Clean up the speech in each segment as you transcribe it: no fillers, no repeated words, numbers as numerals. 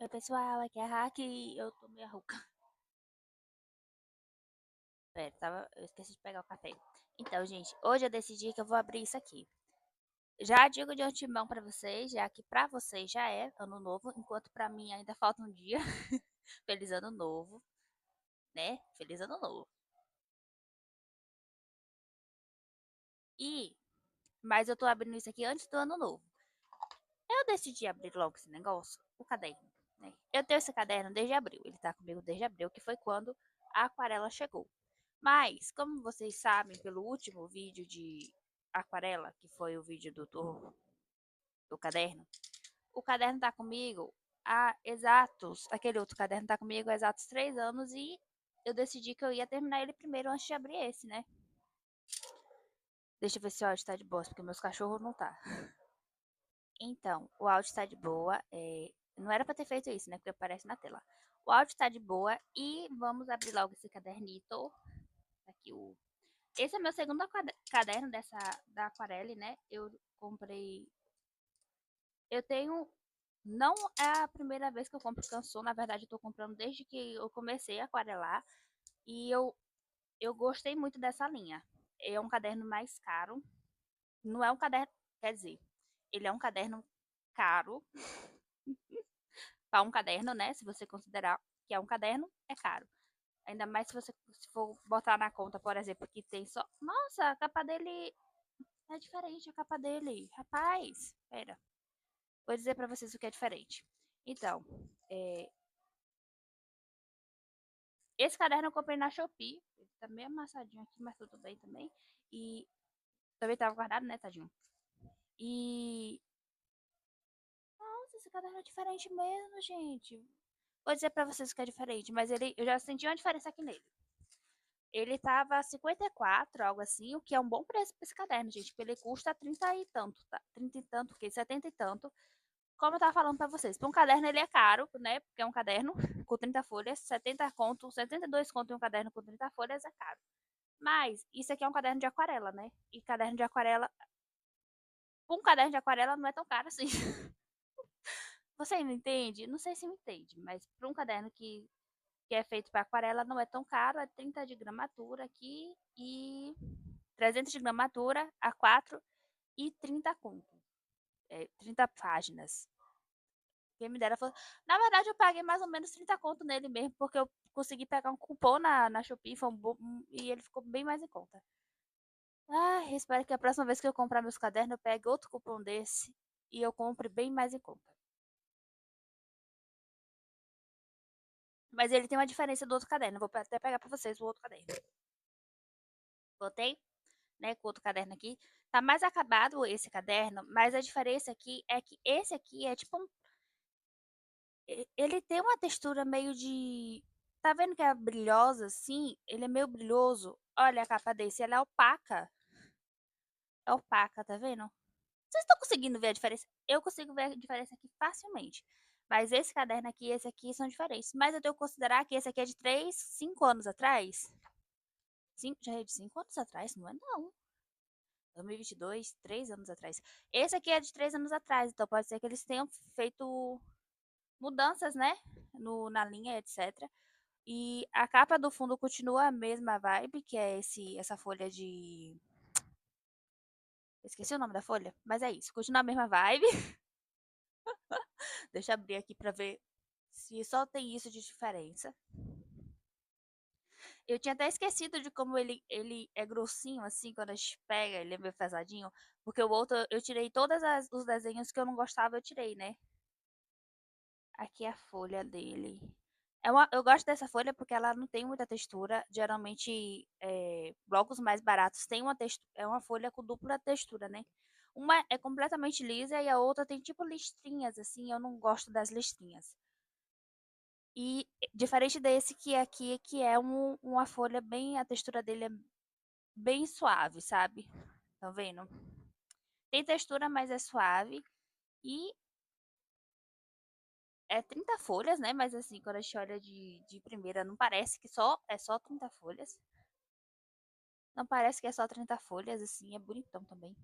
Oi, pessoal, aqui é a Hack e eu tô meio rouca. Pera, eu esqueci de pegar o café. Então, gente, hoje eu decidi que eu vou abrir isso aqui. Já digo de antemão pra vocês, já que pra vocês já é ano novo, enquanto pra mim ainda falta um dia. Feliz ano novo, né? Feliz ano novo. E, mas eu tô abrindo isso aqui antes do ano novo. Eu decidi abrir logo esse negócio, o caderno, né? Eu tenho esse caderno desde abril, ele tá comigo desde abril, que foi quando a aquarela chegou. Mas, como vocês sabem pelo último vídeo de aquarela, que foi o vídeo do caderno, o caderno tá comigo há exatos, aquele outro caderno tá comigo há exatos 3 anos e eu decidi que eu ia terminar ele primeiro antes de abrir esse, né? Deixa eu ver se o áudio tá de boa, porque meus cachorros não tá. Então, o áudio tá de boa. Não era pra ter feito isso, né? Porque aparece na tela. O áudio tá de boa e vamos abrir logo esse cadernito. Aqui o Esse é meu segundo caderno da Aquarelle, né? Eu comprei. Eu tenho. Não é a primeira vez que eu compro canção, na verdade, eu tô comprando desde que eu comecei a aquarelar. E eu gostei muito dessa linha. É um caderno mais caro. Não é um caderno. Quer dizer, ele é um caderno caro. Para um caderno, né? Se você considerar que é um caderno, é caro. Ainda mais se você se for botar na conta, por exemplo, que tem só. Nossa, a capa dele é diferente, a capa dele. Rapaz, pera. Vou dizer pra vocês o que é diferente. Então, é, esse caderno eu comprei na Shopee. Ele tá meio amassadinho aqui, mas tudo bem também. E também tava guardado, né, tadinho? E. Nossa, esse caderno é diferente mesmo, gente. Vou dizer pra vocês o que é diferente, mas eu já senti uma diferença aqui nele. Ele tava 54, algo assim, o que é um bom preço pra esse caderno, gente, porque ele custa 30 e tanto, tá? 30 e tanto, o quê? 70 e tanto. Como eu tava falando pra vocês, para um caderno ele é caro, né? Porque é um caderno com 30 folhas, 70 conto, 72 conto em um caderno com 30 folhas é caro. Mas isso aqui é um caderno de aquarela, né? E caderno de aquarela, um caderno de aquarela não é tão caro assim. Você não entende? Não sei se me entende, mas para um caderno que é feito para aquarela não é tão caro, é 30 de gramatura aqui e 300 de gramatura a 4 e 30 conto. 30 páginas. Quem me dera fosse. Na verdade, eu paguei mais ou menos 30 conto nele mesmo, porque eu consegui pegar um cupom na Shopee e ele ficou bem mais em conta. Ah, espero que a próxima vez que eu comprar meus cadernos, eu pegue outro cupom desse e eu compre bem mais em conta. Mas ele tem uma diferença do outro caderno. Vou até pegar pra vocês o outro caderno. Botei, né, com o outro caderno aqui. Tá mais acabado esse caderno, mas a diferença aqui é que esse aqui é tipo um. Ele tem uma textura meio de. Tá vendo que é brilhosa assim? Ele é meio brilhoso. Olha a capa desse, ela é opaca. É opaca, tá vendo? Vocês estão conseguindo ver a diferença? Eu consigo ver a diferença aqui facilmente. Mas esse caderno aqui e esse aqui são diferentes. Mas eu tenho que considerar que esse aqui é de 3, 5 anos atrás. Já é de 5 anos atrás? Não é não. 2022, 3 anos atrás. Esse aqui é de 3 anos atrás, então pode ser que eles tenham feito mudanças, né? Na linha, etc. E a capa do fundo continua a mesma vibe, que é essa folha de. Esqueci o nome da folha, mas é isso. Continua a mesma vibe. Deixa eu abrir aqui pra ver se só tem isso de diferença. Eu tinha até esquecido de como ele é grossinho, assim, quando a gente pega, ele é meio pesadinho. Porque o outro, eu tirei todos os desenhos que eu não gostava, eu tirei, né? Aqui é a folha dele. Eu gosto dessa folha porque ela não tem muita textura. Geralmente, blocos mais baratos têm uma textura, é uma folha com dupla textura, né? Uma é completamente lisa e a outra tem tipo listrinhas, assim. Eu não gosto das listrinhas. E diferente desse que aqui, que é uma folha bem, a textura dele é bem suave, sabe? Tá vendo? Tem textura, mas é suave. E é 30 folhas, né? Mas assim, quando a gente olha de primeira, não parece que é só 30 folhas. Não parece que é só 30 folhas, assim, é bonitão também.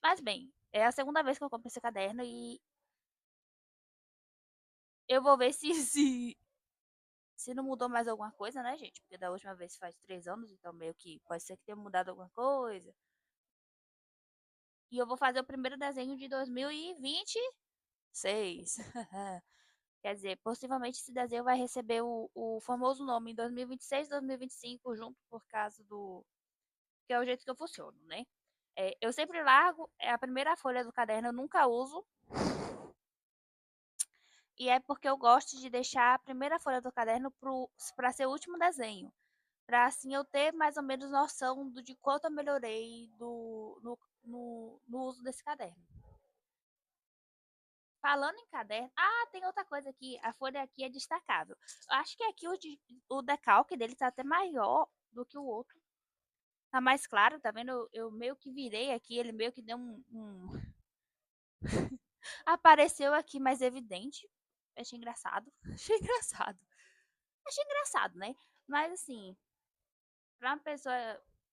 Mas bem, é a segunda vez que eu compro esse caderno e Eu vou ver se não mudou mais alguma coisa, né, gente? Porque da última vez faz 3 anos, então meio que pode ser que tenha mudado alguma coisa. E eu vou fazer o primeiro desenho de 2026. Quer dizer, possivelmente esse desenho vai receber o famoso nome em 2026, 2025, junto por causa do. Que é o jeito que eu funciono, né? Eu sempre largo, é a primeira folha do caderno, eu nunca uso. E é porque eu gosto de deixar a primeira folha do caderno para ser o último desenho. Para assim eu ter mais ou menos noção de quanto eu melhorei no uso desse caderno. Falando em caderno, tem outra coisa aqui. A folha aqui é destacável. Eu acho que aqui o decalque dele tá até maior do que o outro. Tá mais claro, tá vendo? Eu meio que virei aqui, ele meio que deu apareceu aqui mais evidente. Achei engraçado. Achei engraçado. Achei engraçado, né? Mas assim, pra uma pessoa.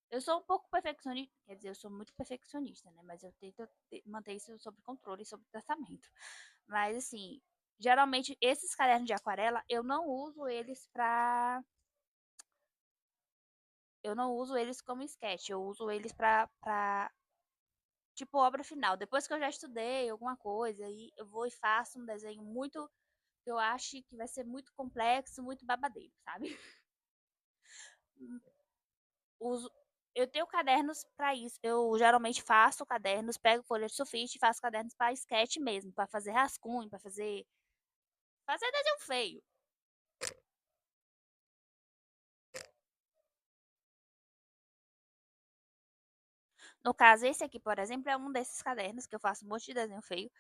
Eu sou um pouco perfeccionista, quer dizer, eu sou muito perfeccionista, né? Mas eu tento manter isso sob controle, sob tratamento. Mas assim, geralmente esses cadernos de aquarela eu não uso eles pra. Eu não uso eles como sketch, eu uso eles pra tipo obra final. Depois que eu já estudei alguma coisa, aí eu vou e faço um desenho muito. Eu acho que vai ser muito complexo, muito babadeiro, sabe? Uso, eu tenho cadernos para isso. Eu geralmente faço cadernos, pego folha de sulfite e faço cadernos para sketch mesmo, para fazer rascunho, para fazer desenho feio. No caso, esse aqui, por exemplo, é um desses cadernos que eu faço um monte de desenho feio.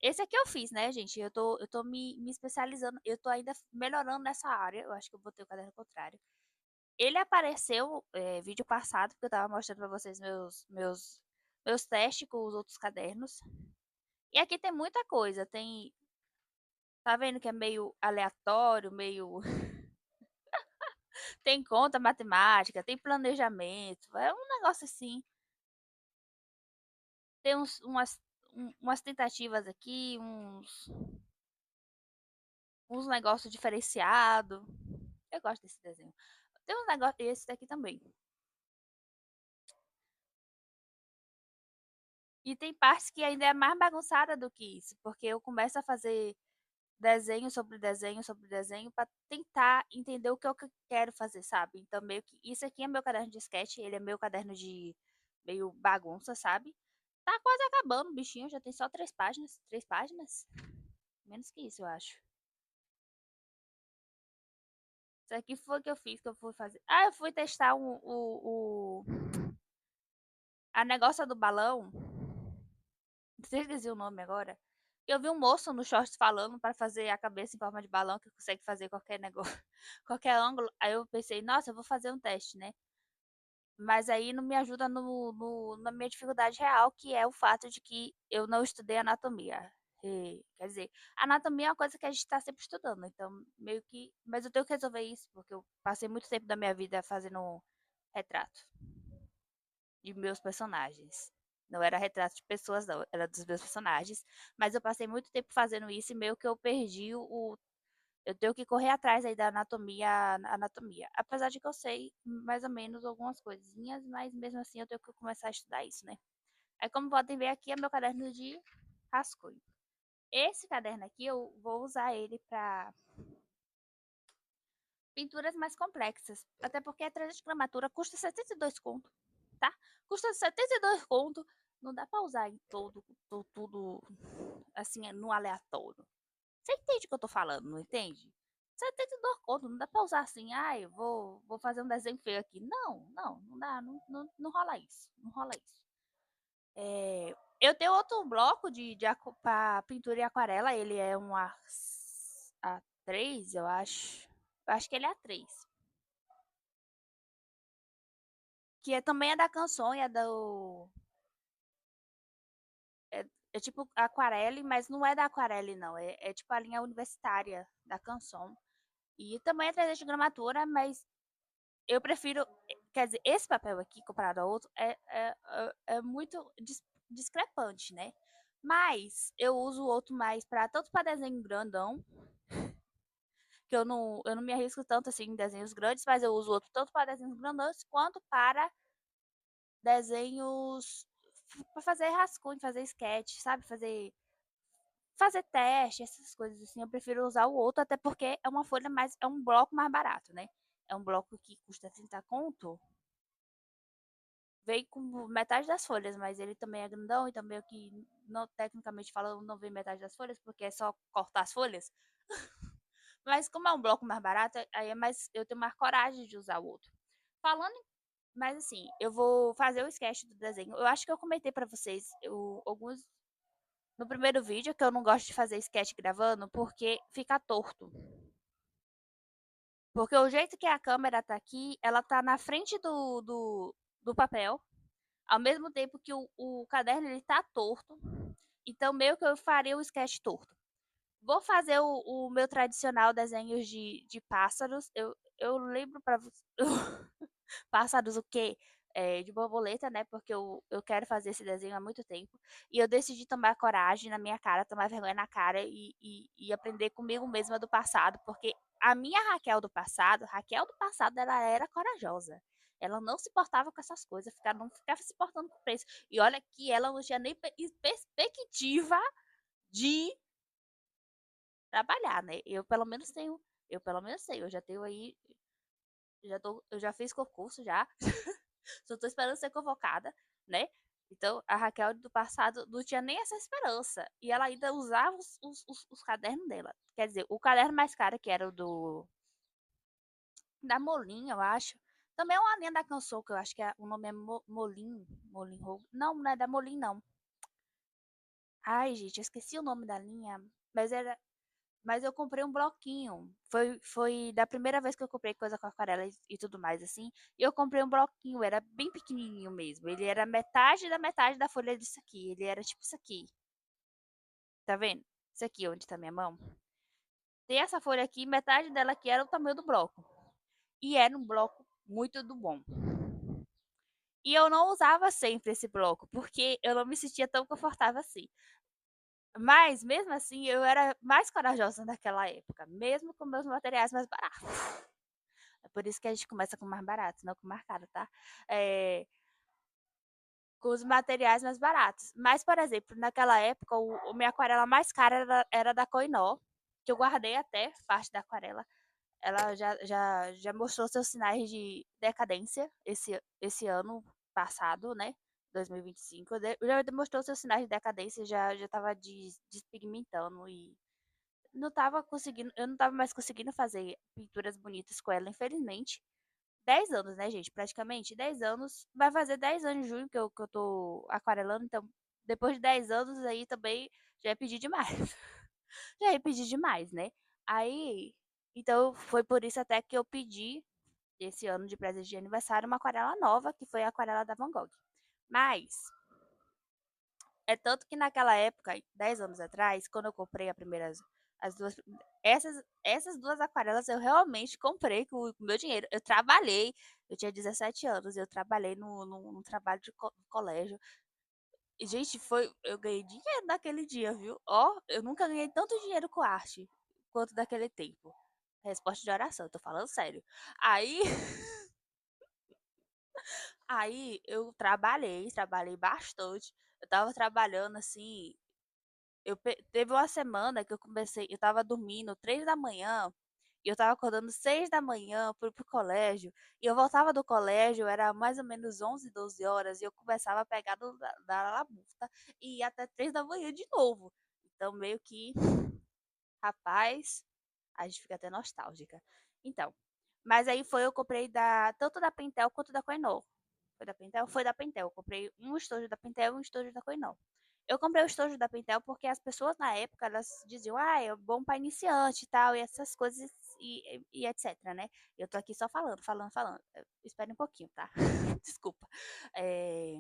Esse aqui eu fiz, né, gente? Eu tô me especializando, eu tô ainda melhorando nessa área. Eu acho que eu botei o caderno contrário. Ele apareceu vídeo passado, porque eu tava mostrando pra vocês meus testes com os outros cadernos. E aqui tem muita coisa. Tá vendo que é meio aleatório, meio. Tem conta matemática, tem planejamento. É um negócio assim. Tem umas tentativas aqui, uns negócios diferenciados. Eu gosto desse desenho. Tem uns negócios. Esse daqui também. E tem partes que ainda é mais bagunçada do que isso, porque eu começo a fazer desenho sobre desenho sobre desenho para tentar entender o que eu quero fazer, sabe? Então, meio que isso aqui é meu caderno de sketch, ele é meu caderno de meio bagunça, sabe? Tá quase acabando, bichinho, já tem só 3 páginas. 3 páginas? Menos que isso, eu acho. Isso aqui foi o que eu fiz, que eu fui fazer. Eu fui testar a negócio do balão. Não sei se esqueci o nome agora. Eu vi um moço no shorts falando para fazer a cabeça em forma de balão, que consegue fazer qualquer negócio, qualquer ângulo. Aí eu pensei, nossa, eu vou fazer um teste, né? Mas aí não me ajuda na minha dificuldade real, que é o fato de que eu não estudei anatomia. Quer dizer, anatomia é uma coisa que a gente está sempre estudando, então meio que. Mas eu tenho que resolver isso, porque eu passei muito tempo da minha vida fazendo um retrato de meus personagens. Não era retrato de pessoas, não, era dos meus personagens. Mas eu passei muito tempo fazendo isso e meio que eu perdi o. Eu tenho que correr atrás aí da anatomia. Apesar de que eu sei mais ou menos algumas coisinhas, mas mesmo assim eu tenho que começar a estudar isso, né? Aí, como podem ver aqui, é meu caderno de rascunho. Esse caderno aqui eu vou usar ele para pinturas mais complexas. Até porque a 300 gramatura custa 72 conto, tá? Custa 72 conto. Não dá pra usar em tudo assim, no aleatório. Você entende o que eu tô falando, não entende? 72 conto, não dá pra usar assim, eu vou fazer um desenho feio aqui. Não, não, não dá, não rola isso. Não rola isso. Eu tenho outro bloco pra pintura e aquarela, ele é um A3, eu acho. Eu acho que ele é A3. Também é da Canson, é do. É tipo aquarelle, mas não é da aquarelle, não. É tipo a linha universitária da Canson. E também é 300 de gramatura, mas eu prefiro. Quer dizer, esse papel aqui, comparado ao outro, é muito discrepante, né? Mas eu uso o outro mais para tanto para desenho grandão, que eu não me arrisco tanto assim em desenhos grandes, mas eu uso outro tanto para desenhos grandes quanto para desenhos para fazer rascunho, fazer sketch, sabe? Fazer teste, essas coisas assim. Eu prefiro usar o outro, até porque é uma folha mais, é um bloco mais barato, né? É um bloco que custa 30 conto. Vem com metade das folhas, mas ele também é grandão, então meio que, não, tecnicamente falando, não vem metade das folhas, porque é só cortar as folhas. Mas como é um bloco mais barato, aí é mais, eu tenho mais coragem de usar o outro. Falando, mas assim, eu vou fazer o sketch do desenho. Eu acho que eu comentei pra vocês alguns no primeiro vídeo que eu não gosto de fazer sketch gravando porque fica torto. Porque o jeito que a câmera tá aqui, ela tá na frente do papel, ao mesmo tempo que o caderno ele tá torto. Então, meio que eu farei o sketch torto. Vou fazer o meu tradicional desenhos de pássaros. Eu lembro para você. Pássaros o quê? De borboleta, né? Porque eu quero fazer esse desenho há muito tempo. E eu decidi tomar coragem na minha cara, tomar vergonha na cara e aprender comigo mesma do passado. Porque a minha Raquel do passado, ela era corajosa. Ela não se portava com essas coisas, não ficava se portando com preço. E olha que ela não tinha nem perspectiva de trabalhar, né? Eu pelo menos sei, eu já tenho aí, eu já fiz concurso já, só tô esperando ser convocada, né? Então, a Raquel do passado não tinha nem essa esperança. E ela ainda usava os cadernos dela. Quer dizer, o caderno mais caro, que era o da Molin, eu acho. Também é uma linha da Canção, que eu acho que o nome é Molin. Molin Rogue. Não, não é da Molin, não. Ai, gente, eu esqueci o nome da linha. Mas era, mas eu comprei um bloquinho. Foi da primeira vez que eu comprei coisa com aquarela e tudo mais, assim. E eu comprei um bloquinho, era bem pequenininho mesmo. Ele era metade da folha disso aqui. Ele era tipo isso aqui. Tá vendo? Isso aqui, onde tá minha mão. Tem essa folha aqui, metade dela aqui era o tamanho do bloco. E era um bloco muito do bom. E eu não usava sempre esse bloco, porque eu não me sentia tão confortável assim. Mas, mesmo assim, eu era mais corajosa naquela época, mesmo com meus materiais mais baratos. É por isso que a gente começa com mais barato, não com mais caro, tá? É, com os materiais mais baratos. Mas, por exemplo, naquela época, o minha aquarela mais cara era da Koinó, que eu guardei até parte da aquarela. Ela já mostrou seus sinais de decadência esse ano passado, né? 2025. Já demonstrou seus sinais de decadência, já tava despigmentando e não tava conseguindo, eu não tava mais conseguindo fazer pinturas bonitas com ela, infelizmente. 10 anos, né, gente? Praticamente 10 anos. Vai fazer 10 anos em junho que eu tô aquarelando, então depois de 10 anos aí também já é pedir demais. Já é pedir demais, né? Aí, então foi por isso até que eu pedi esse ano de presente de aniversário uma aquarela nova, que foi a aquarela da Van Gogh. Mas é tanto que naquela época, 10 anos atrás, quando eu comprei as duas, essas duas aquarelas eu realmente comprei com o meu dinheiro. Eu trabalhei, eu tinha 17 anos, eu trabalhei no trabalho de colégio. E, gente, eu ganhei dinheiro naquele dia, viu? Ó, eu nunca ganhei tanto dinheiro com arte quanto daquele tempo. Resposta de oração, eu tô falando sério. Aí, aí eu trabalhei bastante. Eu tava trabalhando assim, teve uma semana que eu tava dormindo 3 da manhã, e eu tava acordando 6 da manhã para ir pro colégio, e eu voltava do colégio, era mais ou menos 11, 12 horas, e eu começava a pegar da labuta e ia até 3 da manhã de novo. Então, meio que, rapaz, a gente fica até nostálgica. Então, mas aí eu comprei tanto da Pentel quanto da Coinol. Foi da Pentel? Foi da Pentel. Eu comprei um estojo da Pentel e um estojo da Coinol. Eu comprei o estojo da Pentel porque as pessoas na época, elas diziam, é bom para iniciante e tal, e essas coisas e etc, né? Eu tô aqui só falando. Espere um pouquinho, tá? Desculpa. É,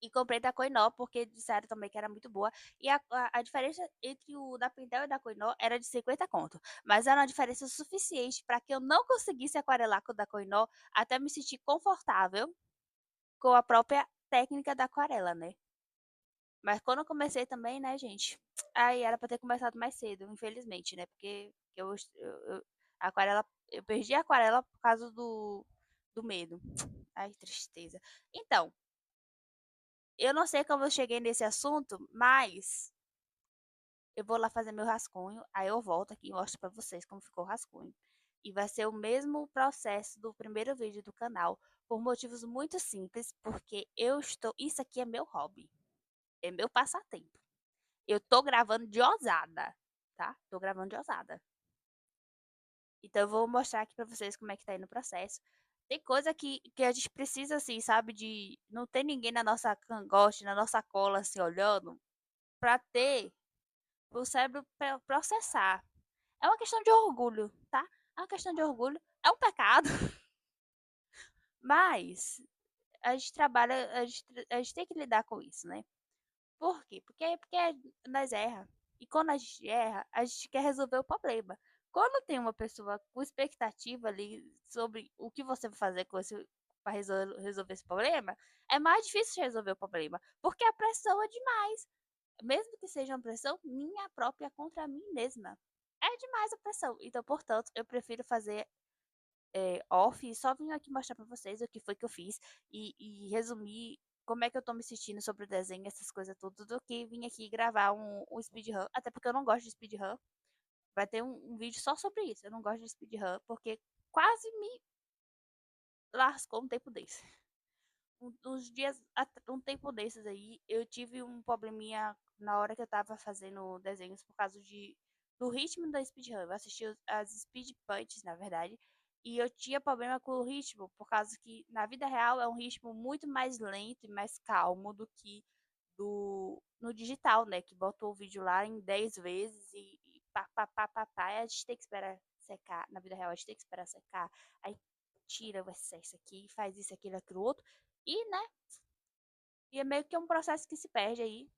e comprei da Coinó porque disseram também que era muito boa. E a diferença entre o da Pentel e da Coinó era de 50 conto. Mas era uma diferença suficiente para que eu não conseguisse aquarelar com o da Coinó até me sentir confortável com a própria técnica da aquarela, né? Mas quando eu comecei também, né, gente? Aí era pra ter começado mais cedo, infelizmente, né? Porque a aquarela, eu perdi a aquarela por causa do medo. Ai, tristeza. Então, eu não sei como eu cheguei nesse assunto, mas eu vou lá fazer meu rascunho, aí eu volto aqui e mostro pra vocês como ficou o rascunho. E vai ser o mesmo processo do primeiro vídeo do canal, por motivos muito simples, porque eu estou. Isso aqui é meu hobby, é meu passatempo. Eu tô gravando de ousada, tá? Tô gravando de ousada. Então eu vou mostrar aqui pra vocês como é que tá indo o processo. Tem coisa que a gente precisa, assim, sabe, de não ter ninguém na nossa cangote, na nossa cola, assim, olhando, pra ter o cérebro processar. É uma questão de orgulho, tá? É uma questão de orgulho. É um pecado, mas a gente trabalha, a gente tem que lidar com isso, né? Por quê? Porque nós erra. E quando a gente erra, a gente quer resolver o problema. Quando tem uma pessoa com expectativa ali sobre o que você vai fazer com esse para resolver esse problema, é mais difícil de resolver o problema, porque a pressão é demais. Mesmo que seja uma pressão minha própria contra mim mesma. É demais a pressão. Então, portanto, eu prefiro fazer off e só vim aqui mostrar pra vocês o que foi que eu fiz e resumir como é que eu tô me sentindo sobre o desenho, essas coisas tudo, do que vim aqui gravar um speedrun. Até porque eu não gosto de speedrun. Vai ter um vídeo só sobre isso. Eu não gosto de speedrun porque quase me lascou um tempo desse. Uns dias, um tempo desses aí, eu tive um probleminha na hora que eu tava fazendo desenhos por causa do ritmo da speedrun. Eu assisti as speed punches, na verdade, e eu tinha problema com o ritmo, por causa que na vida real é um ritmo muito mais lento e mais calmo do que no digital, né? Que botou o vídeo lá em 10 vezes e pá, pá, pá, pá, pá, e a gente tem que esperar secar. Na vida real, a gente tem que esperar secar. Aí tira o excesso aqui, faz isso, aquilo, aquilo outro. E, né? E é meio que um processo que se perde aí.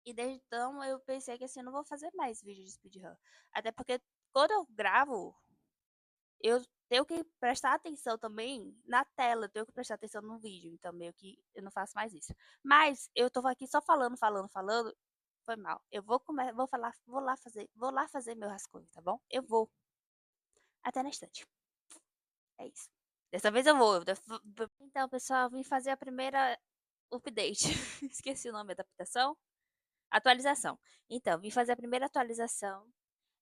E desde então eu pensei que assim, eu não vou fazer mais vídeo de speedrun. Até porque quando eu gravo, eu tenho que prestar atenção também na tela, eu tenho que prestar atenção no vídeo. Então meio que eu não faço mais isso. Mas eu tô aqui só falando, falando, falando. Foi mal. Eu vou falar, vou lá fazer meu rascunho, tá bom? Eu vou. Até na estante. É isso. Dessa vez eu vou. Então, pessoal, vim fazer a primeira update. Esqueci o nome da adaptação. Atualização. Então, vim fazer a primeira atualização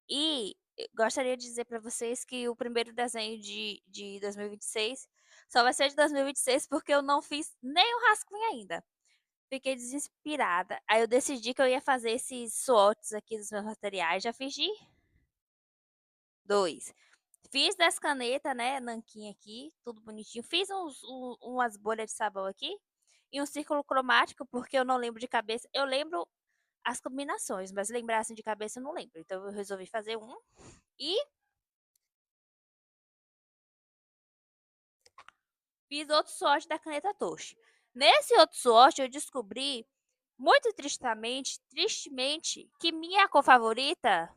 e gostaria de dizer para vocês que o primeiro desenho de 2026 só vai ser de 2026 porque eu não fiz nem o rascunho ainda. Fiquei desinspirada. Aí eu decidi que eu ia fazer esses SWOTs aqui dos meus materiais. Já fiz de dois. Fiz das canetas, né? Nanquim aqui, tudo bonitinho. Fiz umas bolhas de sabão aqui e um círculo cromático, porque eu não lembro de cabeça. Eu lembro as combinações, mas lembrar assim de cabeça eu não lembro. Então eu resolvi fazer um e fiz outro swatch da caneta Toshi. Nesse outro swatch eu descobri, muito tristemente, que minha cor favorita,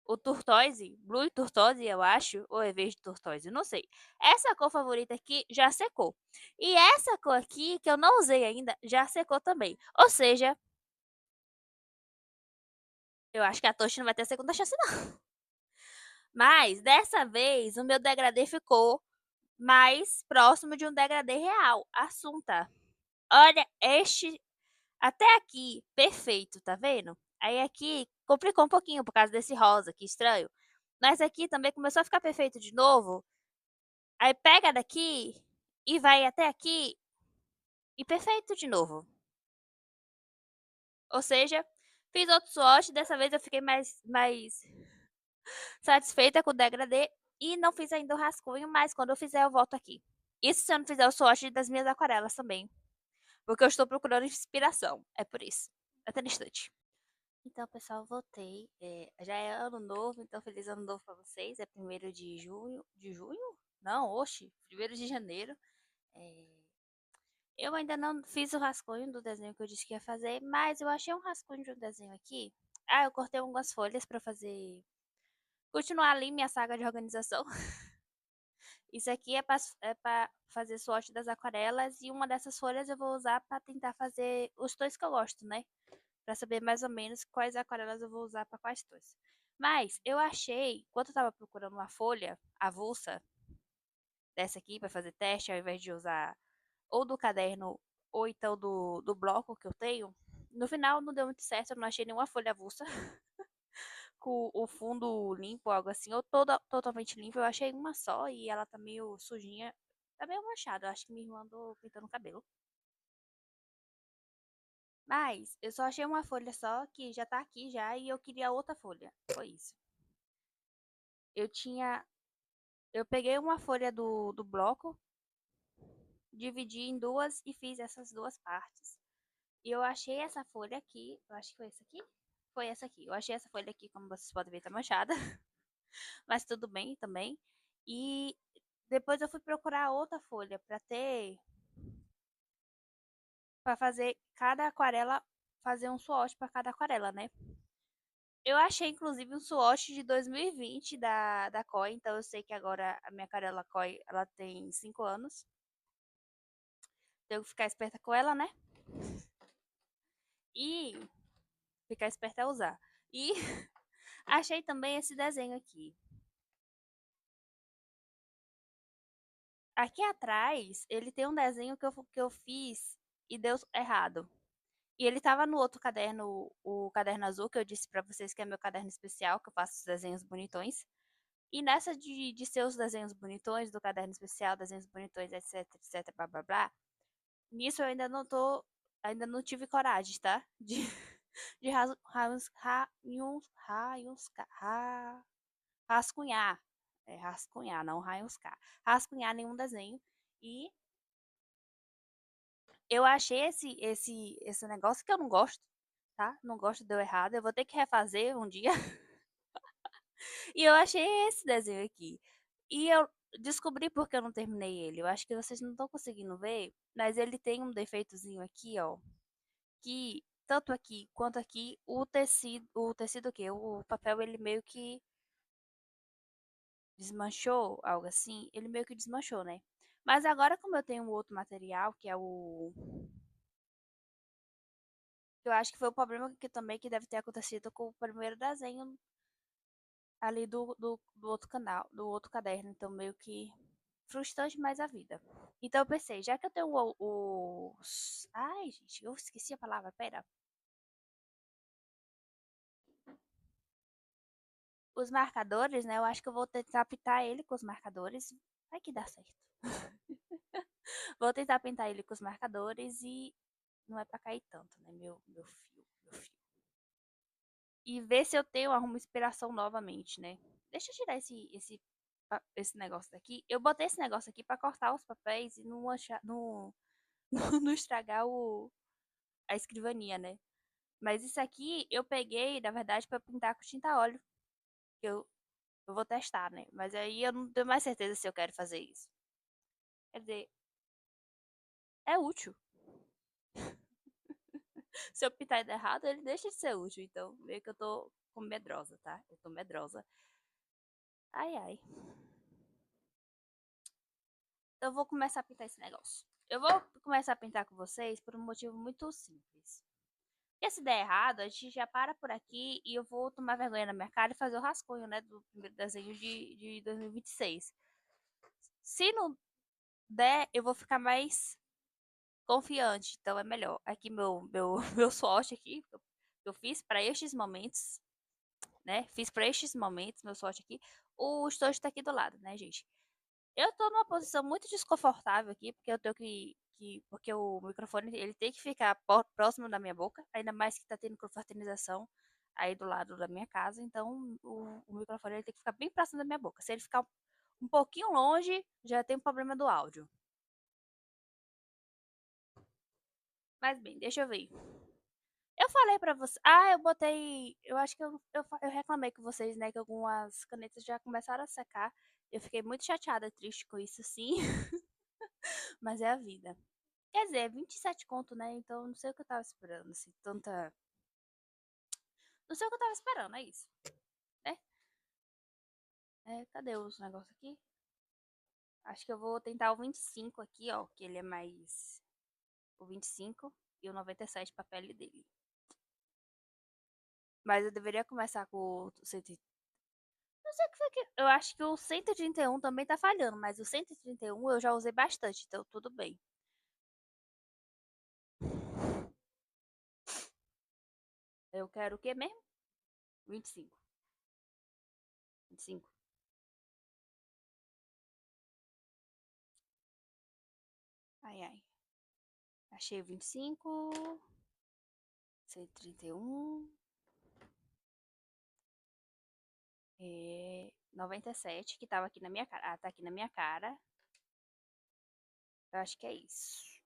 o turquoise, blue turquoise, eu acho, ou é verde turquoise, não sei. Essa cor favorita aqui já secou. E essa cor aqui, que eu não usei ainda, já secou também. Ou seja, eu acho que a Toshi não vai ter a segunda chance, não. Mas, dessa vez, o meu degradê ficou mais próximo de um degradê real. Assunta. Olha, este até aqui, perfeito, tá vendo? Aí aqui complicou um pouquinho por causa desse rosa, que estranho. Mas aqui também começou a ficar perfeito de novo. Aí pega daqui e vai até aqui e perfeito de novo. Ou seja, fiz outro swatch, dessa vez eu fiquei mais satisfeita com o degradê e não fiz ainda o rascunho, mas quando eu fizer eu volto aqui. Isso se eu não fizer o swatch das minhas aquarelas também, porque eu estou procurando inspiração, é por isso. Até no instante. Então, pessoal, voltei. Já é ano novo, então feliz ano novo pra vocês. É 1º de junho. De junho? Não, oxe, 1º de janeiro. É, eu ainda não fiz o rascunho do desenho que eu disse que ia fazer, mas eu achei um rascunho de um desenho aqui. Ah, eu cortei algumas folhas pra fazer. Continuar ali minha saga de organização. Isso aqui é pra fazer swatch das aquarelas e uma dessas folhas eu vou usar pra tentar fazer os tons que eu gosto, né? Pra saber mais ou menos quais aquarelas eu vou usar pra quais tons. Mas eu achei, quando eu tava procurando uma folha avulsa dessa aqui pra fazer teste, ao invés de usar ou do caderno ou então do bloco que eu tenho, no final não deu muito certo, eu não achei nenhuma folha avulsa com o fundo limpo, algo assim, ou toda totalmente limpa. Eu achei uma só e ela tá meio sujinha, tá meio manchada. Eu acho que minha irmã andou pintando o cabelo. Mas eu só achei uma folha só que já tá aqui já e eu queria outra folha. Foi isso. Eu tinha, eu peguei uma folha do bloco, dividi em duas e fiz essas duas partes. E eu achei essa folha aqui, eu acho que foi essa aqui? Foi essa aqui. Eu achei essa folha aqui, como vocês podem ver, tá manchada, mas tudo bem também. E depois eu fui procurar outra folha para fazer cada aquarela, fazer um swatch para cada aquarela, né? Eu achei inclusive um swatch de 2020 da Koi, então eu sei que agora a minha aquarela Koi, ela tem 5 anos. Tenho que ficar esperta com ela, né? E ficar esperta é usar. E achei também esse desenho aqui. Aqui atrás, ele tem um desenho que eu fiz e deu errado. E ele tava no outro caderno, o caderno azul, que eu disse pra vocês que é meu caderno especial, que eu faço os desenhos bonitões. E nessa de ser os desenhos bonitões, do caderno especial, desenhos bonitões, etc, etc, blá blá blá. Nisso eu ainda não tive coragem, tá? De rascunhar. É, rascunhar, não raioscar. Rascunhar nenhum desenho. E eu achei esse negócio que eu não gosto, tá? Não gosto, deu errado. Eu vou ter que refazer um dia. E eu achei esse desenho aqui. E eu descobri porque eu não terminei ele. Eu acho que vocês não estão conseguindo ver, mas ele tem um defeitozinho aqui, ó. Que tanto aqui quanto aqui, o tecido o quê? O papel ele meio que desmanchou, algo assim. Ele meio que desmanchou, né? Mas agora, como eu tenho um outro material, que é o. Eu acho que foi o problema que também que deve ter acontecido com o primeiro desenho ali do outro canal, do outro caderno. Então, meio que frustrante mais a vida. Então, eu pensei, já que eu tenho os. Ai, gente, eu esqueci a palavra, pera. Os marcadores, né? Eu acho que eu vou tentar pintar ele com os marcadores. Vai que dá certo. Vou tentar pintar ele com os marcadores e não é pra cair tanto, né? Meu fio. E ver se eu tenho alguma inspiração novamente, né? Deixa eu tirar esse negócio daqui. Eu botei esse negócio aqui pra cortar os papéis e não, achar, não, não estragar a escrivania, né? Mas isso aqui eu peguei, na verdade, pra pintar com tinta óleo. Que eu vou testar, né? Mas aí eu não tenho mais certeza se eu quero fazer isso. Quer dizer, é útil. Se eu pintar ele errado, ele deixa de ser útil. Então, meio que eu tô com medrosa, tá? Eu tô medrosa. Ai, ai. Eu vou começar a pintar esse negócio. Eu vou começar a pintar com vocês por um motivo muito simples. Porque se der errado, a gente já para por aqui e eu vou tomar vergonha na minha cara e fazer o rascunho, né? Do primeiro desenho de 2026. Se não der, eu vou ficar mais confiante. Então é melhor. Aqui meu swatch aqui, que eu fiz para estes momentos, né? Fiz para estes momentos, meu swatch aqui. O estojo tá aqui do lado, né, gente? Eu tô numa posição muito desconfortável aqui, porque eu tenho porque o microfone ele tem que ficar próximo da minha boca, ainda mais que tá tendo confraternização aí do lado da minha casa, então o microfone ele tem que ficar bem próximo da minha boca. Se ele ficar um pouquinho longe, já tem um problema do áudio. Mas bem, deixa eu ver. Eu falei pra você. Ah, eu botei. Eu acho que eu reclamei com vocês, né? Que algumas canetas já começaram a secar. Eu fiquei muito chateada, triste com isso, sim. Mas é a vida. Quer dizer, 27 conto, né? Então não sei o que eu tava esperando, assim, tanta. Não sei o que eu tava esperando, é isso, né? É, cadê os negócios aqui? Acho que eu vou tentar o 25 aqui, ó, que ele é mais o 25 e o 97 pra pele dele. Mas eu deveria começar com o 100. Não sei o que foi que. Eu acho que o 131 também tá falhando, mas o 131 eu já usei bastante, então tudo bem. Eu quero o quê mesmo? 25. 25. Ai, ai. Achei o 25. 131. 97, que tava aqui na minha cara. Ah, tá aqui na minha cara. Eu acho que é isso.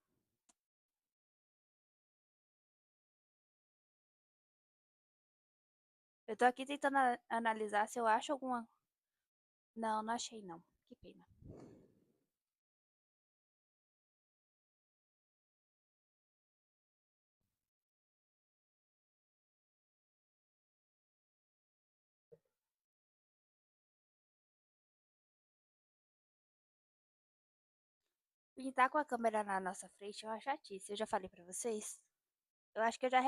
Eu tô aqui tentando analisar se eu acho alguma. Não, não achei não. Que pena. Pintar com a câmera na nossa frente é uma chatice. Eu já falei pra vocês. Eu acho que eu já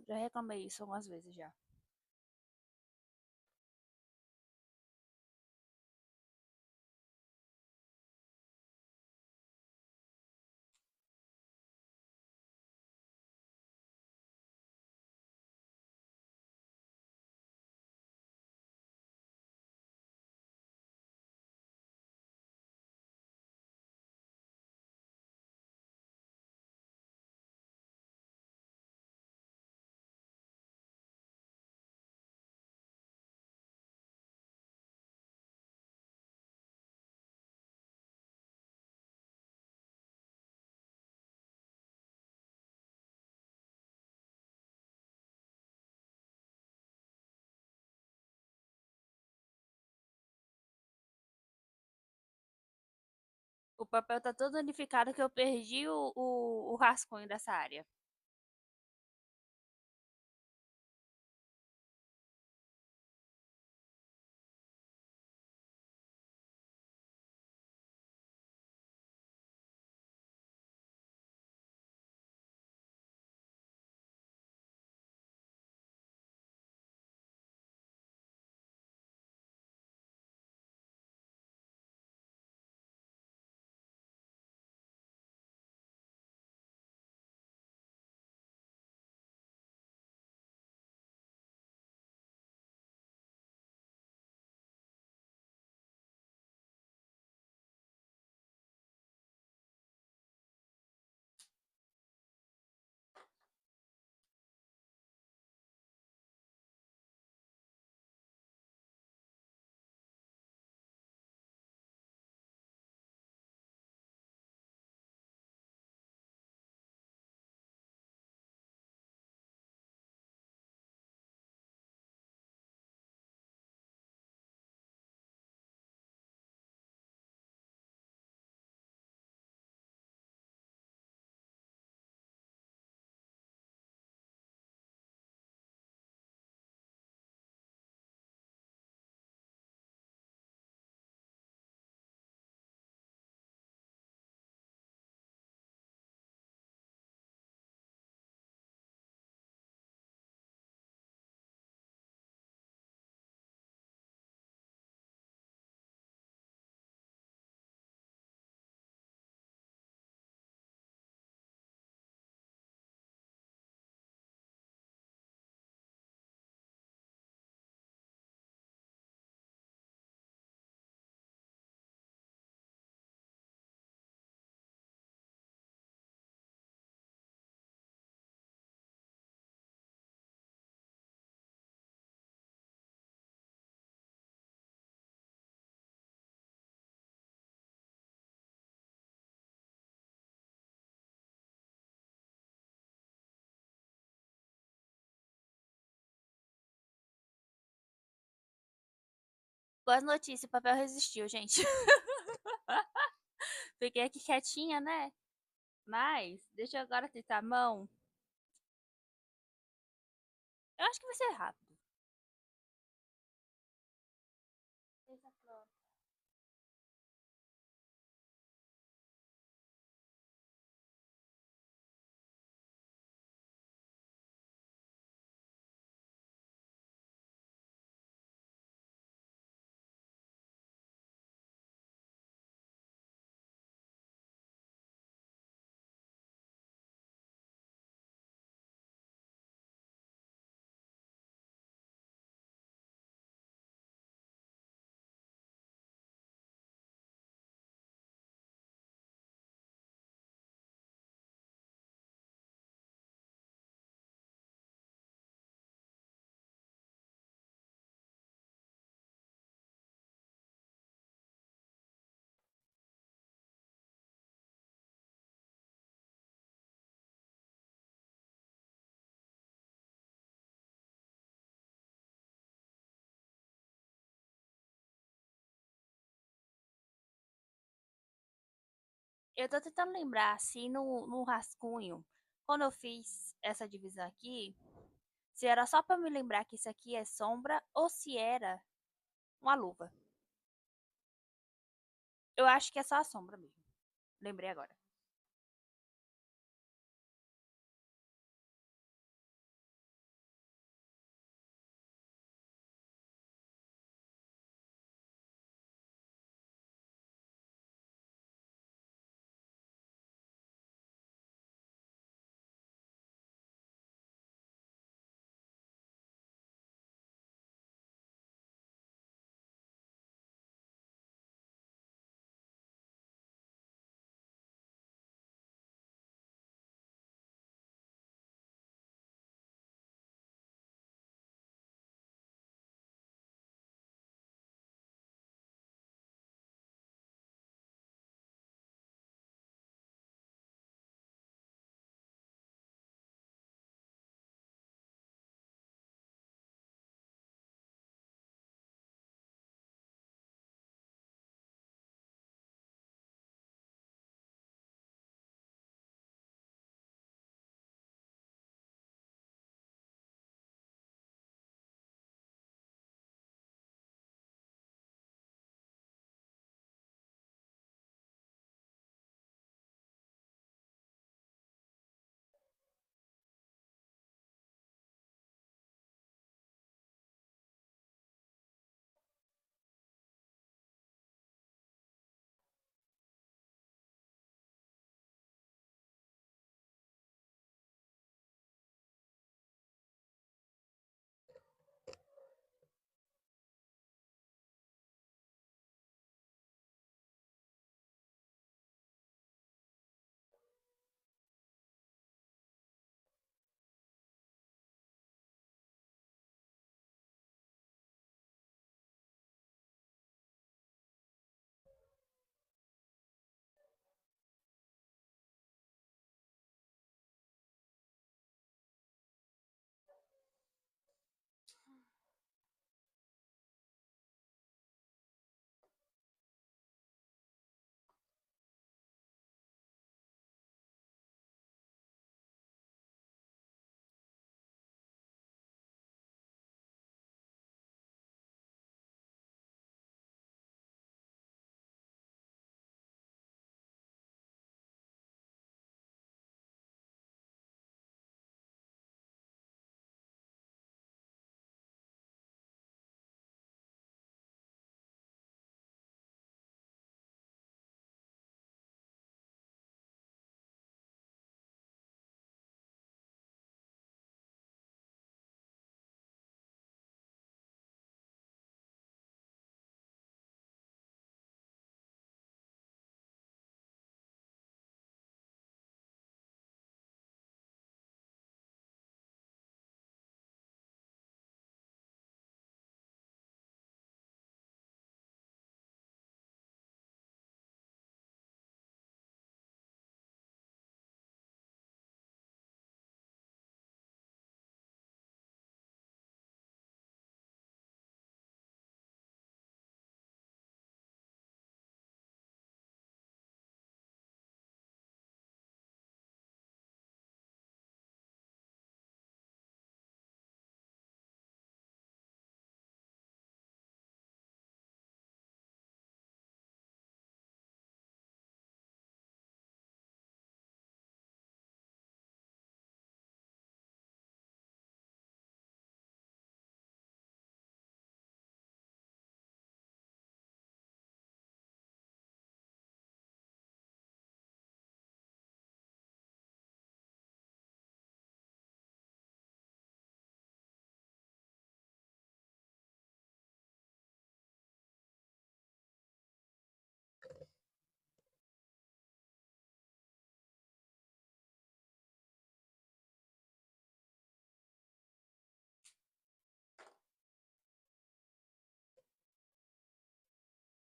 reclamei isso algumas vezes já. O papel tá todo danificado que eu perdi o rascunho dessa área. Boas notícias, o papel resistiu, gente. Fiquei aqui quietinha, né? Mas, deixa eu agora tentar a mão. Eu acho que vai ser rápido. Essa pronto. Eu tô tentando lembrar, assim, no rascunho, quando eu fiz essa divisão aqui, se era só pra me lembrar que isso aqui é sombra ou se era uma luva. Eu acho que é só a sombra mesmo. Lembrei agora.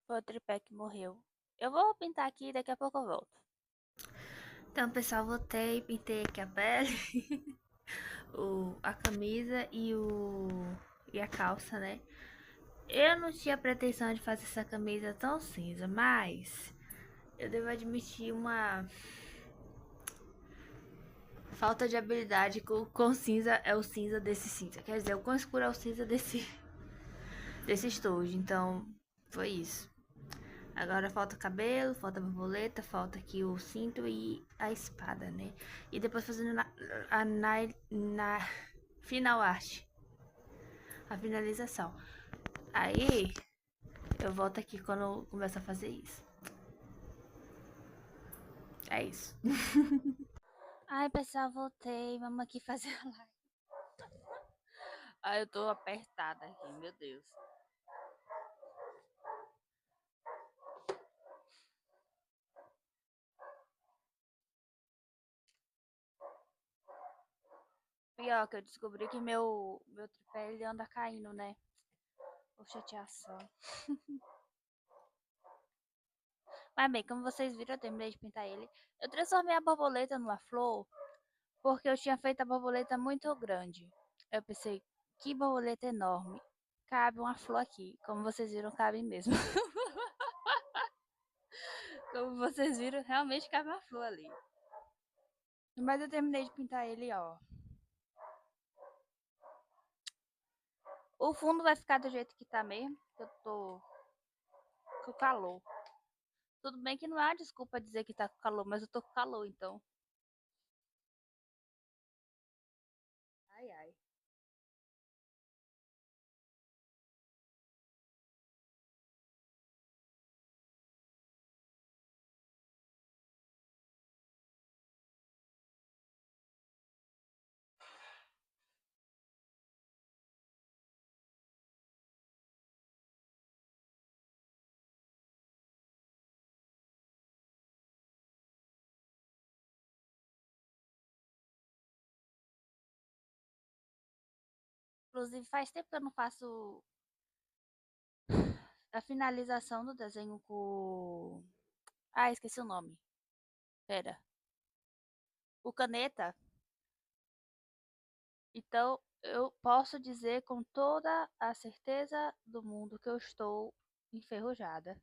Foi o tripé que morreu. Eu vou pintar aqui e daqui a pouco eu volto. Então, pessoal, voltei, pintei aqui a pele, a camisa e a calça, né? Eu não tinha pretensão de fazer essa camisa tão cinza, mas Eu devo admitir uma falta de habilidade com cinza é o cinza desse cinza. Quer dizer, o quão escuro é o cinza desse estojo. Então, foi isso. Agora falta cabelo, falta borboleta, falta aqui o cinto e a espada, né? E depois fazendo na final arte, a finalização. Aí, eu volto aqui quando eu começo a fazer isso. É isso. Ai, pessoal, voltei. Vamos aqui fazer a live. Ai, eu tô apertada aqui, meu Deus. Pior que eu descobri que meu tripé ele anda caindo, né? Por chateação. Mas bem, como vocês viram, eu terminei de pintar ele. Eu transformei a borboleta numa flor porque eu tinha feito a borboleta muito grande. Eu pensei, que borboleta enorme. Cabe uma flor aqui. Como vocês viram, cabe mesmo. Como vocês viram, realmente cabe uma flor ali. Mas eu terminei de pintar ele, ó. O fundo vai ficar do jeito que tá mesmo. Que eu tô com calor. Tudo bem que não há desculpa dizer que tá com calor, mas eu tô com calor, então. Ai, ai. Inclusive, faz tempo que eu não faço a finalização do desenho com. Ah, esqueci o nome. Pera. O caneta. Então, eu posso dizer com toda a certeza do mundo que eu estou enferrujada.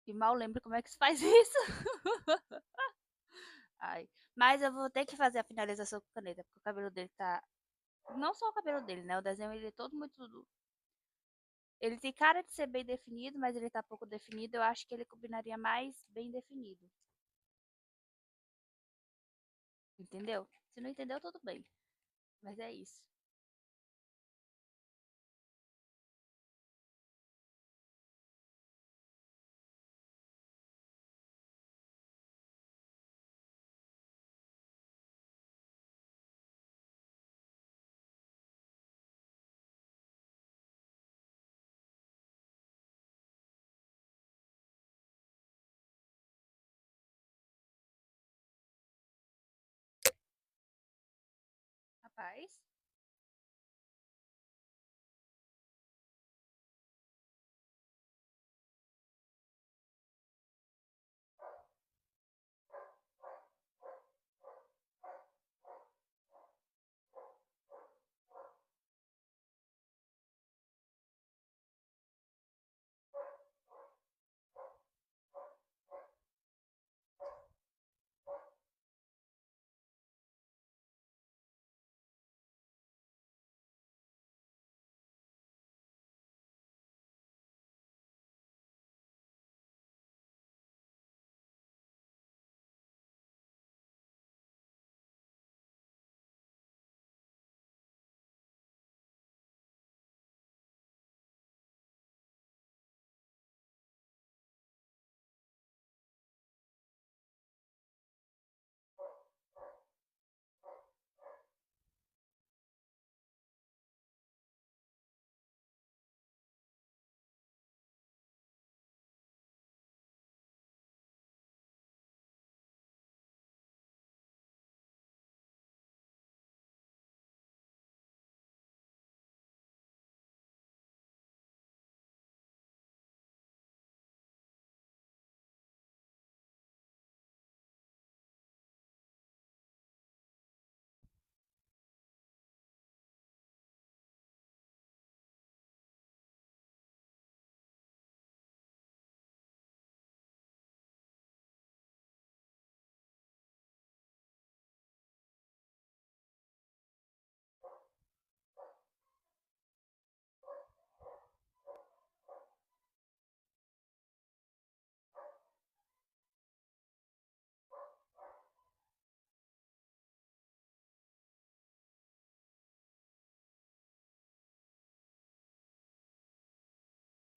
E mal lembro como é que se faz isso. Ai. Mas eu vou ter que fazer a finalização com caneta, porque o cabelo dele tá. Não só o cabelo dele, né? O desenho ele é todo muito. Ele tem cara de ser bem definido, mas ele tá pouco definido. Eu acho que ele combinaria mais bem definido. Entendeu? Se não entendeu, tudo bem. Mas é isso. Rapaz.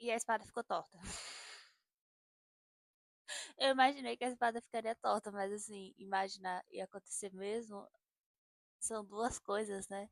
E a espada ficou torta. Eu imaginei que a espada ficaria torta, mas assim, imaginar e acontecer mesmo são duas coisas, né?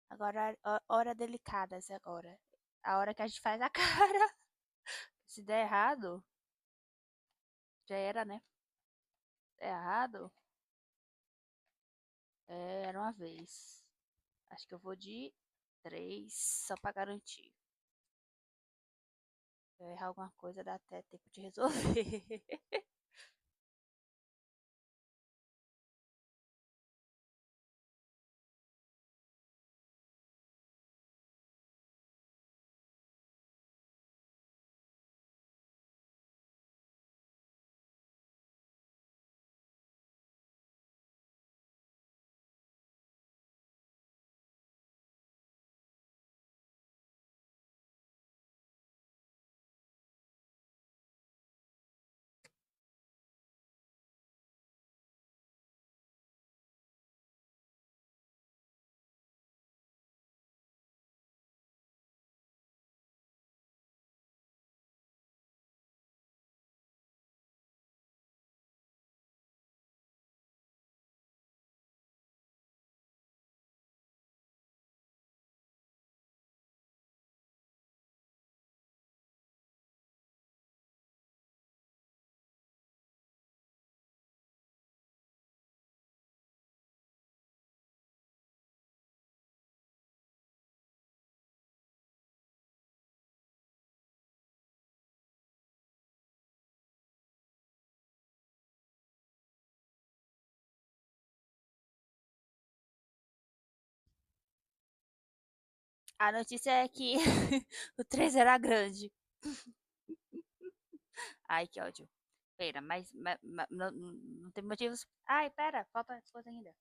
Agora, hora delicadas agora. A hora que a gente faz a cara. Se der errado, já era, né? Der errado, era uma vez. Acho que eu vou de três, só pra garantir. Se eu errar alguma coisa, dá até tempo de resolver. A notícia é que o 3 era grande. Ai, que ódio. Pera, mas não tem motivos. Ai, pera, falta coisa ainda.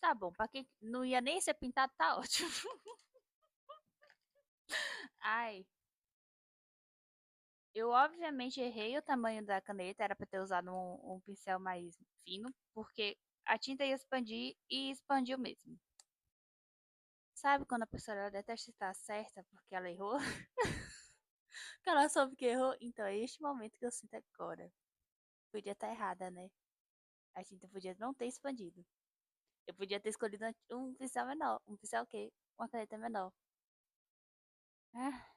Tá bom, pra quem não ia nem ser pintado, tá ótimo. Ai, eu obviamente errei o tamanho da caneta, era pra ter usado um pincel mais fino, porque a tinta ia expandir e expandiu mesmo. Sabe quando a pessoa ela detesta estar certa porque ela errou? Que ela soube que errou? Então é este momento que eu sinto agora. Podia estar errada, né? A tinta podia não ter expandido. Eu podia ter escolhido um pincel menor. Um pincel o quê? Uma caneta menor. Ah,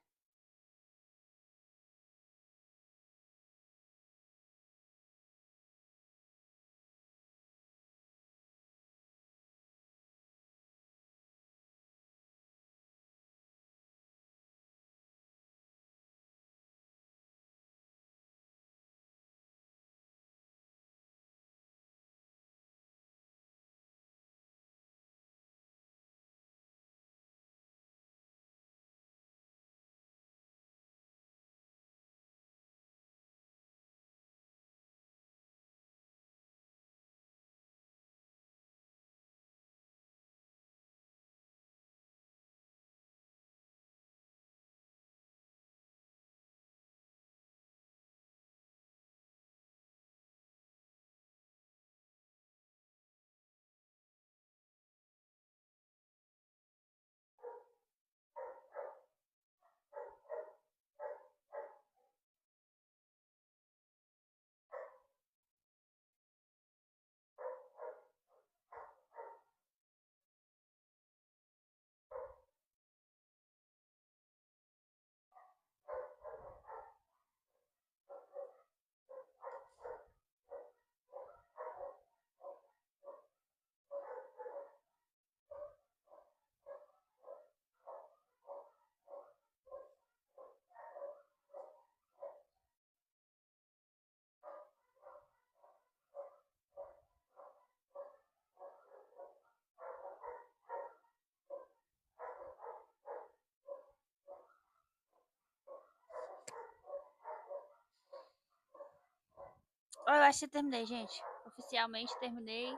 Eu acho que terminei, gente. Oficialmente terminei.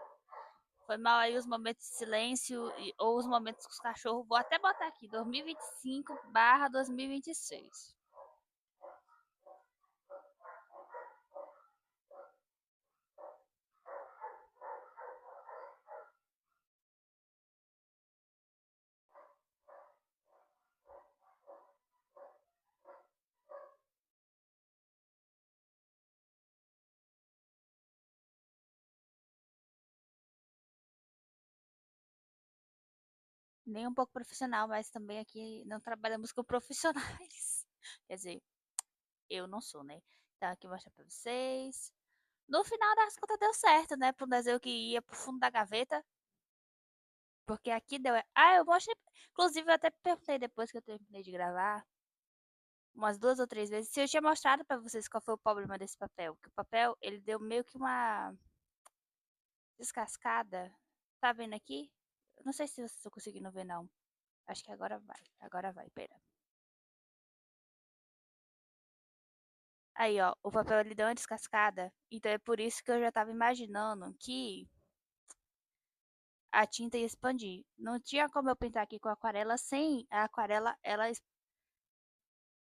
Foi mal aí os momentos de silêncio ou os momentos com os cachorros. Vou até botar aqui, 2025/2026. Nem um pouco profissional, mas também aqui não trabalhamos com profissionais. Quer dizer, eu não sou, né? Então aqui eu vou mostrar pra vocês. No final das contas deu certo, né? Para um desenho que ia pro fundo da gaveta. Porque aqui deu. Ah, eu mostrei. Inclusive, eu até perguntei depois que eu terminei de gravar, umas 2 ou 3 vezes, se eu tinha mostrado pra vocês qual foi o problema desse papel. Que o papel, ele deu meio que uma descascada. Tá vendo aqui? Eu não sei se vocês estão conseguindo ver, não. Acho que agora vai. Agora vai, pera. Aí, ó, o papel ele deu uma descascada. Então é por isso que eu já tava imaginando que a tinta ia expandir. Não tinha como eu pintar aqui com aquarela sem a aquarela,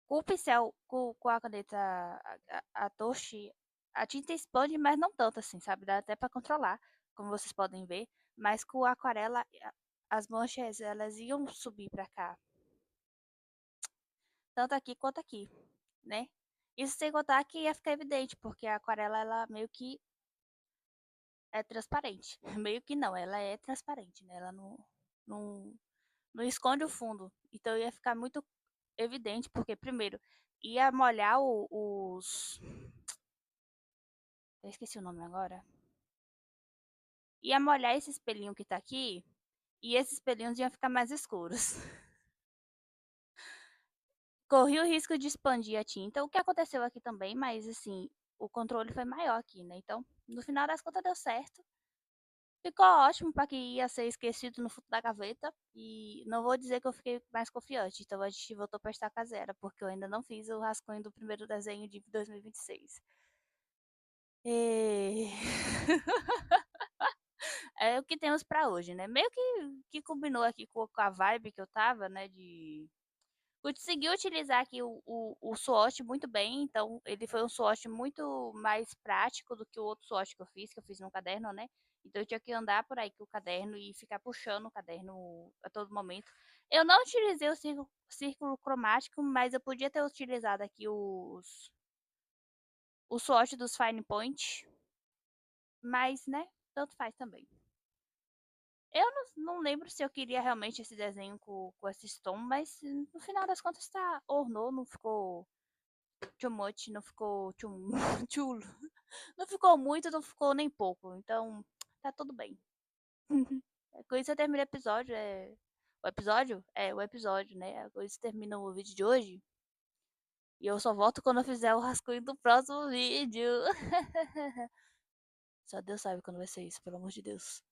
com o pincel, com a caneta, a touche, a tinta expande, mas não tanto assim, sabe? Dá até pra controlar, como vocês podem ver. Mas com a aquarela, as manchas, elas iam subir pra cá. Tanto aqui quanto aqui, né? Isso sem contar que ia ficar evidente, porque a aquarela, ela meio que é transparente. Meio que não, ela é transparente, né? Ela não, não esconde o fundo. Então ia ficar muito evidente, porque primeiro ia molhar os. Eu esqueci o nome agora. Ia molhar esse espelhinho que tá aqui, e esses espelhinhos iam ficar mais escuros. Corri o risco de expandir a tinta, o que aconteceu aqui também, mas assim, o controle foi maior aqui, né? Então, no final das contas deu certo. Ficou ótimo para que ia ser esquecido no fundo da gaveta. E não vou dizer que eu fiquei mais confiante. Então a gente voltou para estaca zero, porque eu ainda não fiz o rascunho do primeiro desenho de 2026. E... é o que temos para hoje, né? Meio que combinou aqui com a vibe que eu tava, né? De consegui utilizar aqui o SWOT muito bem, então ele foi um SWOT muito mais prático do que o outro SWOT que eu fiz no caderno, né? Então eu tinha que andar por aí com o caderno e ficar puxando o caderno a todo momento. Eu não utilizei o círculo cromático, mas eu podia ter utilizado aqui o SWOT dos Fine Point, mas, né, tanto faz também. Eu não lembro se eu queria realmente esse desenho com esse tom, mas no final das contas tá ornou, não ficou too much, não ficou too, não ficou muito, não ficou nem pouco. Então, tá tudo bem. Com isso eu termino o episódio. O episódio? É, o episódio, né? Com isso termina o vídeo de hoje. E eu só volto quando eu fizer o rascunho do próximo vídeo. Só Deus sabe quando vai ser isso, pelo amor de Deus.